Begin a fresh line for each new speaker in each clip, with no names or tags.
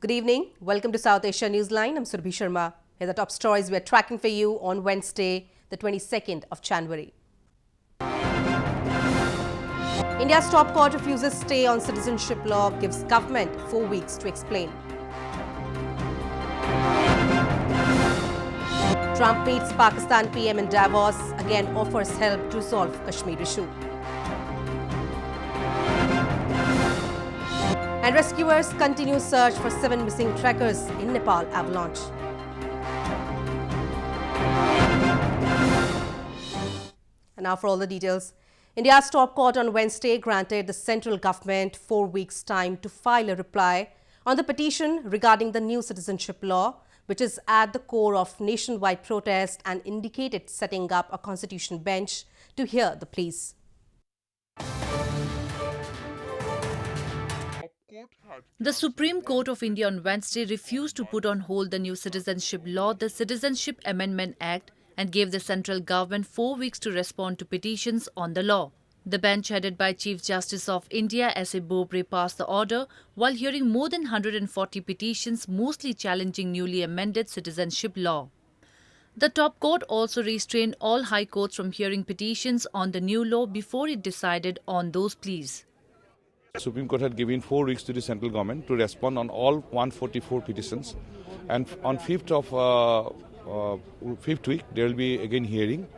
Good evening. Welcome to South Asia Newsline. I'm Surbhi Sharma. Here are the top stories we're tracking for you on Wednesday, the 22nd of January. India's top court refuses stay on citizenship law, gives government 4 weeks to explain. Trump meets Pakistan PM in Davos, again offers help to solve Kashmir issue. And rescuers continue search for 7 missing trekkers in Nepal avalanche. And now for all the details. India's top court on Wednesday granted the central government 4 weeks' time to file a reply on the petition regarding the new citizenship law, which is at the core of nationwide protest, and indicated setting up a constitution bench to hear the pleas.
The Supreme Court of India on Wednesday refused to put on hold the new citizenship law, the Citizenship Amendment Act, and gave the central government 4 weeks to respond to petitions on the law. The bench headed by Chief Justice of India S.A. Bobde passed the order while hearing more than 140 petitions, mostly challenging newly amended citizenship law. The top court also restrained all high courts from hearing petitions on the new law before it decided on those pleas.
The Supreme Court had given 4 weeks to the central government to respond on all 144 petitions, and on 5th week there will be again hearing.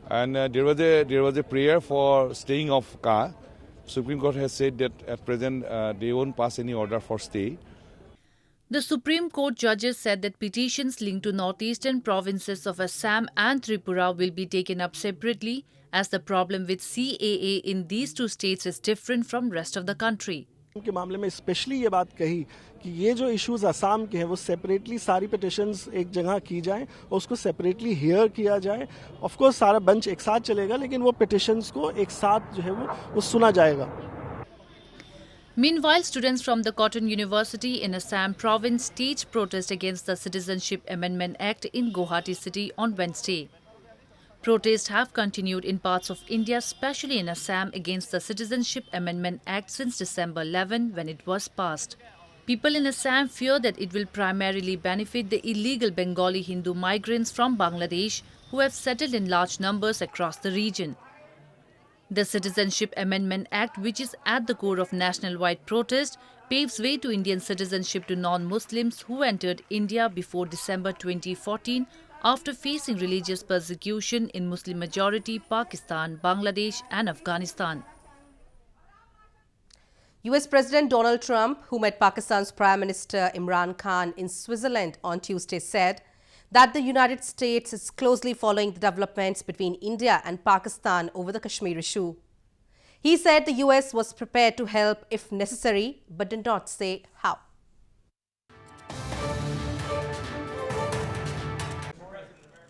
And there was a prayer for staying of car. Supreme Court has said that at present they won't pass any order for stay.
The Supreme Court judges said that petitions linked to northeastern provinces of Assam and Tripura will be taken up separately, as the problem with CAA in these two states is different from rest of the country.
के मामले में specially ये बात कही कि ये जो issues Assam के हैं वो सेपरेटली सारी पिटिशंस एक जगह की जाए और उसको सेपरेटली हियर किया जाए. ऑफ कोर्स सारा बेंच एक साथ चलेगा, लेकिन वो पिटिशंस को एक साथ जो है वो सुना जाएगा.
Meanwhile, students from the Cotton University in Assam province staged protest against the Citizenship Amendment Act in Guwahati city on Wednesday. Protests have continued in parts of India, especially in Assam, against the Citizenship Amendment Act since December 11 when it was passed. People in Assam fear that it will primarily benefit the illegal Bengali Hindu migrants from Bangladesh who have settled in large numbers across the region. The Citizenship Amendment Act, which is at the core of national-wide protest, paves way to Indian citizenship to non-Muslims who entered India before December 2014 after facing religious persecution in Muslim-majority Pakistan, Bangladesh and Afghanistan.
US President Donald Trump, who met Pakistan's Prime Minister Imran Khan in Switzerland on Tuesday, said that the United States is closely following the developments between India and Pakistan over the Kashmir issue. He said the US was prepared to help if necessary, but did not say how.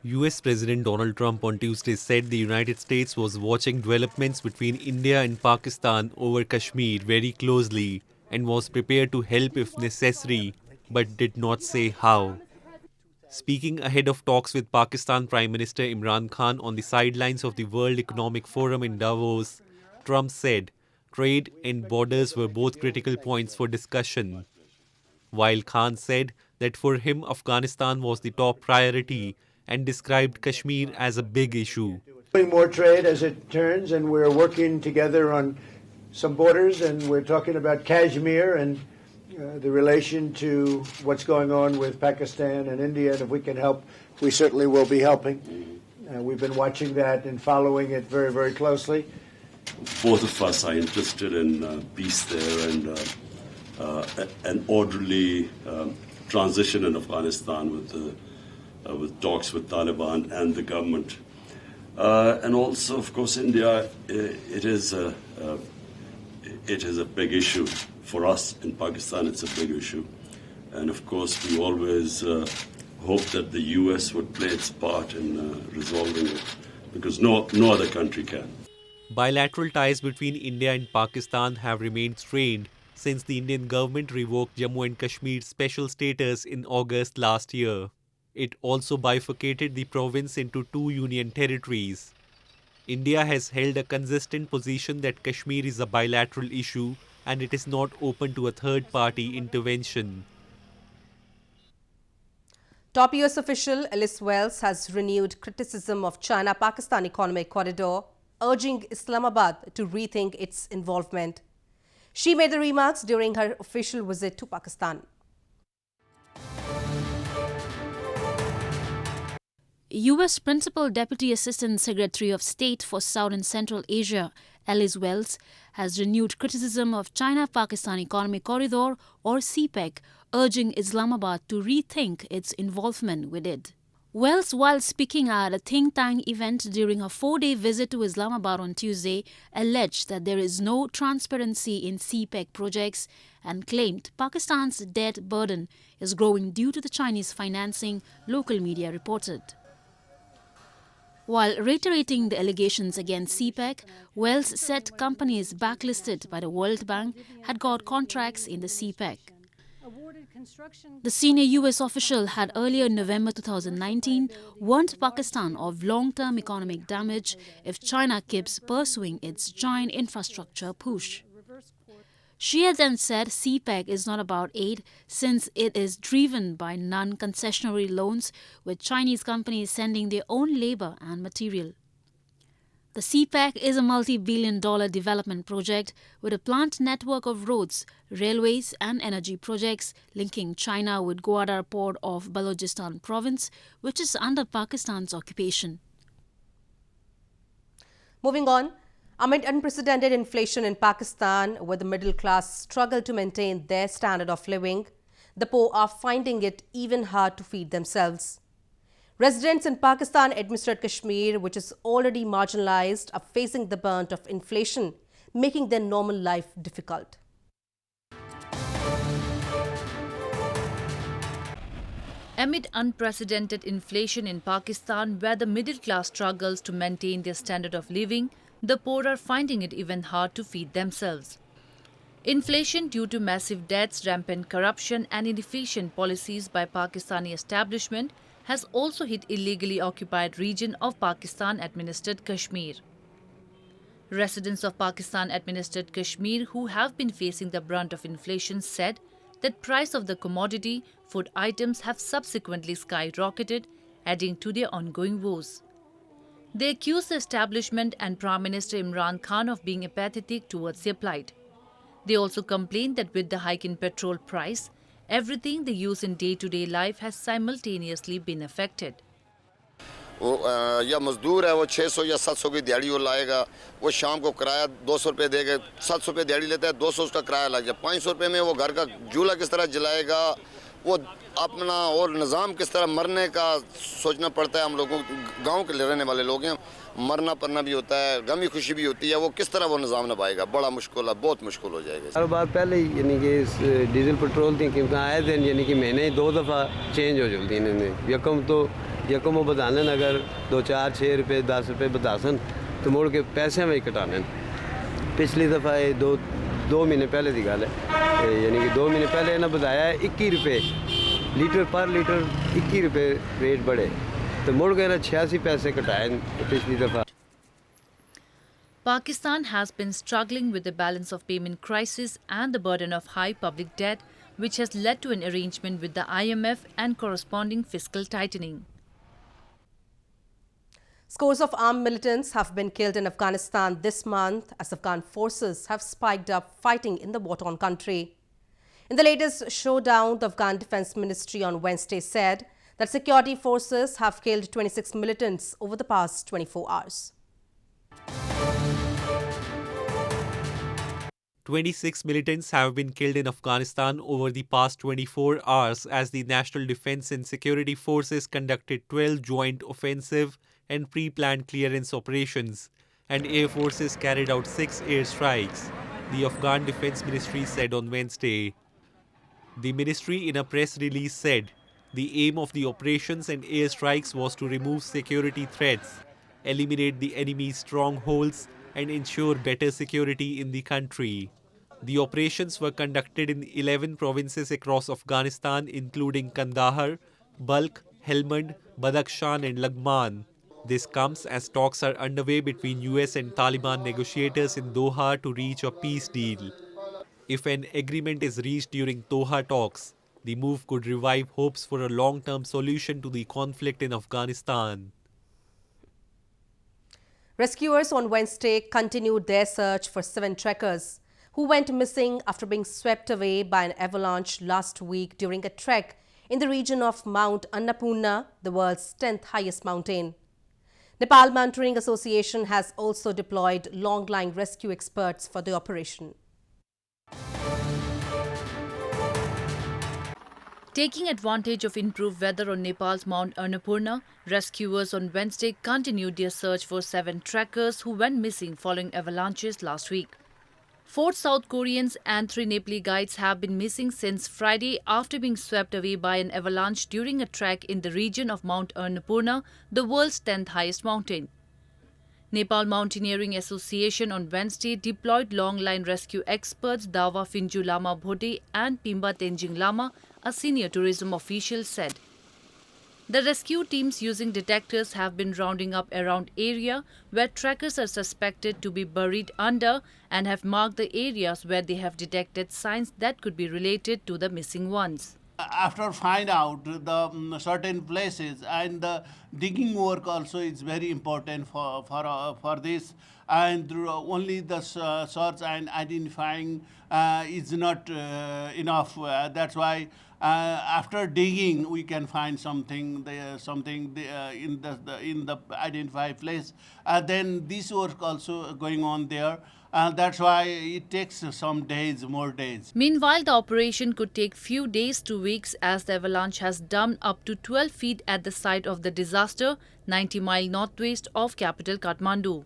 US President Donald Trump on Tuesday said the United States was watching developments between India and Pakistan over Kashmir very closely and was prepared to help if necessary, but did not say how. Speaking ahead of talks with Pakistan Prime Minister Imran Khan on the sidelines of the World Economic Forum in Davos, Trump said trade and borders were both critical points for discussion. While Khan said that for him Afghanistan was the top priority and described Kashmir as a big issue.
Doing more trade as it turns, and we're working together on some borders, and we're talking about Kashmir and the relation to what's going on with Pakistan and India, and if we can help, we certainly will be helping. We've been watching that and following it very, very closely.
Both of us are interested in peace there and an orderly transition in Afghanistan with talks with Taliban and the government. And also, of course, India, it is a big issue. For us in Pakistan, it's a big issue. And of course, we always hope that the US would play its part in resolving it, because no other country can.
Bilateral ties between India and Pakistan have remained strained since the Indian government revoked Jammu and Kashmir's special status in August last year. It also bifurcated the province into 2 union territories. India has held a consistent position that Kashmir is a bilateral issue and it is not open to a third-party intervention.
Top US official Alice Wells has renewed criticism of China-Pakistan economic corridor, urging Islamabad to rethink its involvement. She made the remarks during her official visit to Pakistan.
U.S. Principal Deputy Assistant Secretary of State for South and Central Asia, Alice Wells, has renewed criticism of China-Pakistan Economic Corridor or CPEC, urging Islamabad to rethink its involvement with it. Wells, while speaking at a think tank event during a 4-day visit to Islamabad on Tuesday, alleged that there is no transparency in CPEC projects and claimed Pakistan's debt burden is growing due to the Chinese financing, local media reported. While reiterating the allegations against CPEC, Wells said companies blacklisted by the World Bank had got contracts in the CPEC. The senior U.S. official had earlier in November 2019 warned Pakistan of long-term economic damage if China keeps pursuing its giant infrastructure push. She had then said CPEC is not about aid since it is driven by non-concessionary loans, with Chinese companies sending their own labor and material. The CPEC is a multi-billion-dollar development project with a planned network of roads, railways and energy projects linking China with Gwadar port of Balochistan province, which is under Pakistan's occupation.
Moving on, amid unprecedented inflation in Pakistan, where the middle class struggle to maintain their standard of living, the poor are finding it even hard to feed themselves. Residents in Pakistan-administered Kashmir, which is already marginalized, are facing the brunt of inflation, making their normal life difficult.
Amid unprecedented inflation in Pakistan, where the middle class struggles to maintain their standard of living, the poor are finding it even hard to feed themselves. Inflation due to massive debts, rampant corruption and inefficient policies by Pakistani establishment has also hit illegally occupied region of Pakistan-administered Kashmir. Residents of Pakistan-administered Kashmir who have been facing the brunt of inflation said that price of the commodity food items have subsequently skyrocketed, adding to their ongoing woes. They accuse the establishment and Prime Minister Imran Khan of being apathetic towards their plight. They also complained that with the hike in petrol price, everything they use in day-to-day life has simultaneously been affected.
या मजदूर है वो 600 या 700 की दिहाड़ी वो लाएगा, वो शाम को किराया 200 रुपये देगा, 700 रुपये दिहाड़ी लेता है, 200 उसका किराया लग जाए, 500 रुपये में वो घर का चूल्हा किस तरह जलाएगा, वो अपना और निज़ाम किस तरह मरने का सोचना पड़ता है। हम लोगों गांव के रहने वाले लोग हैं, मरना पड़ना भी होता है, गमी खुशी भी होती है, वो किस तरह वो निज़ाम निभाएगा, बड़ा मुश्किल है, बहुत मुश्किल हो जाएगा।
हर बार पहले ही यानी कि डीजल पेट्रोल की कीमतें आए दिन यानी कि महीने ही 2 दफ़ा चेंज हो जाती हैं। यकम वो बधाने अगर 2, 4, 6 रुपये 10 रुपये बधासन तो मुड़ के पैसे में ही कटाने। पिछली दफ़ा ये दो महीने पहले की गल है, यानी कि 2 महीने पहले इन्हें बताया है 21 रुपये लीटर पर लीटर 21 रुपये रेट बढ़े तो मुड़ के 86 पैसे कटाए पिछली दफ़ा।
Pakistan has been struggling with the balance of payment crisis and the burden of high public debt, which has led to an arrangement with the IMF and corresponding fiscal tightening.
Scores of armed militants have been killed in Afghanistan this month as Afghan forces have spiked up fighting in the war-torn country. In the latest showdown, the Afghan Defense Ministry on Wednesday said that security forces have killed 26 militants over the past 24 hours.
26 militants have been killed in Afghanistan over the past 24 hours as the National Defense and Security Forces conducted 12 joint offensive and pre-planned clearance operations, and air forces carried out 6 airstrikes, the Afghan Defense Ministry said on Wednesday. The ministry in a press release said the aim of the operations and airstrikes was to remove security threats, eliminate the enemy's strongholds, and ensure better security in the country. The operations were conducted in 11 provinces across Afghanistan, including Kandahar, Balkh, Helmand, Badakhshan, and Laghman. This comes as talks are underway between US and Taliban negotiators in Doha to reach a peace deal. If an agreement is reached during Doha talks, The move could revive hopes for a long-term solution to the conflict in Afghanistan.
Rescuers on Wednesday continued their search for 7 trekkers who went missing after being swept away by an avalanche last week during a trek in the region of Mount Annapurna, the world's 10th highest mountain. Nepal Mountaineering Association has also deployed long-line rescue experts for the operation.
Taking advantage of improved weather on Nepal's Mount Annapurna, rescuers on Wednesday continued their search for 7 trekkers who went missing following avalanches last week. 4 South Koreans and 3 Nepali guides have been missing since Friday after being swept away by an avalanche during a trek in the region of Mount Annapurna, the world's 10th highest mountain. Nepal Mountaineering Association on Wednesday deployed long-line rescue experts Dawa Finju Lama Bhote and Pimba Tenjing Lama, a senior tourism official said. The rescue teams using detectors have been rounding up around area where trekkers are suspected to be buried under and have marked the areas where they have detected signs that could be related to the missing ones.
After find out the certain places, and the digging work also is very important for this, and only the search and identifying is not enough. That's why after digging we can find something in the identified place. Then this work also going on there. That's why it takes some days, more days.
Meanwhile, the operation could take few days to weeks as the avalanche has dumped up to 12 feet at the site of the disaster, 90 miles northwest of capital Kathmandu.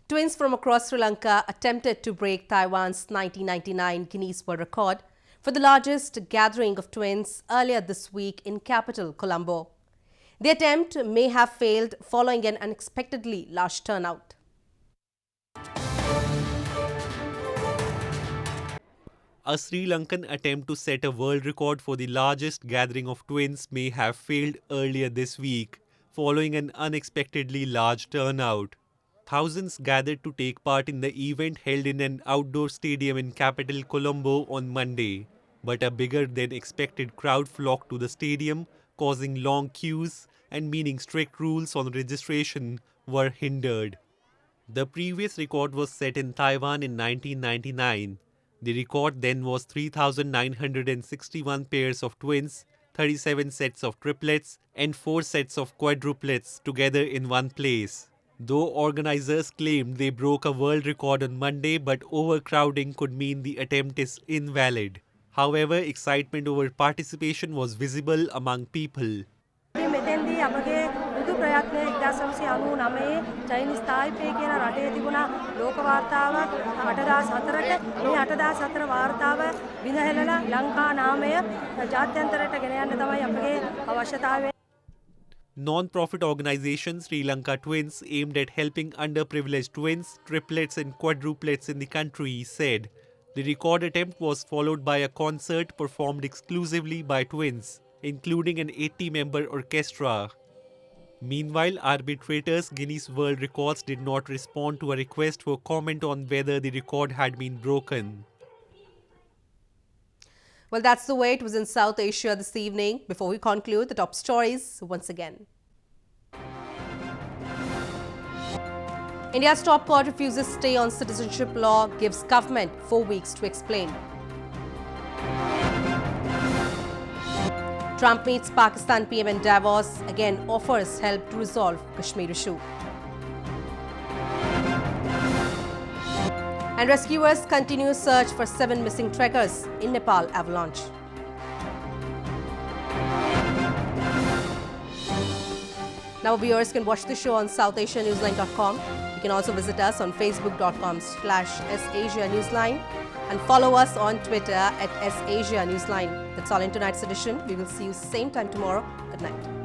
Twins from across Sri Lanka attempted to break Taiwan's 1999 Guinness World Record for the largest gathering of twins earlier this week in capital Colombo. The attempt may have failed following an unexpectedly large turnout.
A Sri Lankan attempt to set a world record for the largest gathering of twins may have failed earlier this week, following an unexpectedly large turnout. Thousands gathered to take part in the event held in an outdoor stadium in capital Colombo on Monday, but a bigger than expected crowd flocked to the stadium, causing long queues and meaning strict rules on registration were hindered. The previous record was set in Taiwan in 1999. The record then was 3,961 pairs of twins, 37 sets of triplets, and 4 sets of quadruplets together in one place. Though organizers claimed they broke a world record on Monday, but overcrowding could mean the attempt is invalid. However, excitement over participation was visible among people.
Chinese Taipei කියන රටේ තිබුණා ලෝක වාර්තාවක් 8004ට මේ 8004 වාර්තාව විඳහෙලලා ලංකා නාමය ජාත්‍යන්තරයට ගෙන යන්න තමයි අපගේ අවශ්‍යතාවය.
Non-profit organization Sri Lanka Twins, aimed at helping underprivileged twins, triplets and quadruplets in the country, said the record attempt was followed by a concert performed exclusively by twins, including an 80-member orchestra. Meanwhile, arbitrators Guinness World Records did not respond to a request for comment on whether the record had been broken.
Well, that's the way it was in South Asia this evening. Before we conclude, the top stories once again. India's top court refuses stay on citizenship law, gives government 4 weeks to explain. Trump meets Pakistan PM in Davos, again offers help to resolve Kashmir issue. And rescuers continue search for 7 missing trekkers in Nepal avalanche. Now viewers can watch the show on SouthAsiaNewsline.com. You can also visit us on Facebook.com/SAsia Newsline and follow us on Twitter @SAsia Newsline. That's all in tonight's edition. We will see you same time tomorrow. Good night.